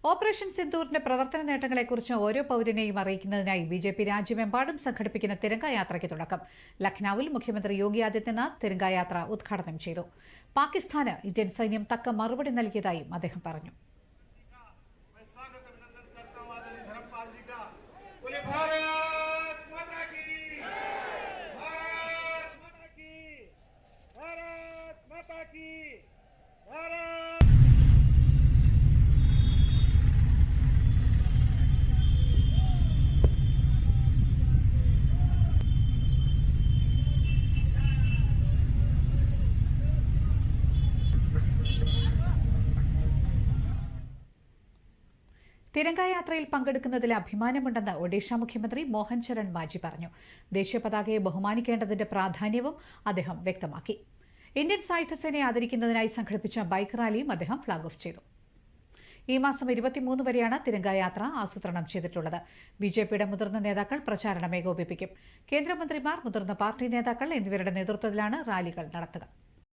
Operation സിന്ദൂറിന്റെ പ്രവർത്തന നേട്ടങ്ങളെക്കുറിച്ച് ഓരോ പൌരനെയും അറിയിക്കുന്നതിനായി BJP രാജ്യമെമ്പാടും സംഘടിപ്പിക്കുന്ന തിരംഗയാത്രയ്ക്ക് തുടക്കം. ലഖ്നൌവിൽ മുഖ്യമന്ത്രി യോഗി ആദിത്യനാഥ് തിരംഗയാത്ര ഉദ്ഘാടനം ചെയ്തു. പാകിസ്ഥാന് ഇന്ത്യൻ സൈന്യം തക്ക മറുപടി നൽകിയതായും അദ്ദേഹം പറഞ്ഞു. തിരംഗയാത്രയിൽ പങ്കെടുക്കുന്നതിൽ അഭിമാനമുണ്ടെന്ന് ഒഡീഷ മുഖ്യമന്ത്രി മോഹൻ ചരൺ മാജി പറഞ്ഞു. ദേശീയ പതാകയെ ബഹുമാനിക്കേണ്ടതിന്റെ പ്രാധാന്യവും അദ്ദേഹം വ്യക്തമാക്കി. ഇന്ത്യൻ സായുധസേനയെ ആദരിക്കുന്നതിനായി സംഘടിപ്പിച്ച ബൈക്ക് റാലിയും അദ്ദേഹം ഫ്ളാഗ് ഓഫ് ചെയ്തു. ഈ മാസം 23 വരെയാണ് തിരംഗയാത്ര ആസൂത്രണം ചെയ്തിട്ടുള്ളത്. ബിജെപിയുടെ മുതിർന്ന നേതാക്കൾ പ്രചാരണം ഏകോപിപ്പിക്കും. കേന്ദ്രമന്ത്രിമാർ, മുതിർന്ന പാർട്ടി നേതാക്കൾ എന്നിവരുടെ നേതൃത്വത്തിലാണ് റാലികൾ നടത്തുക.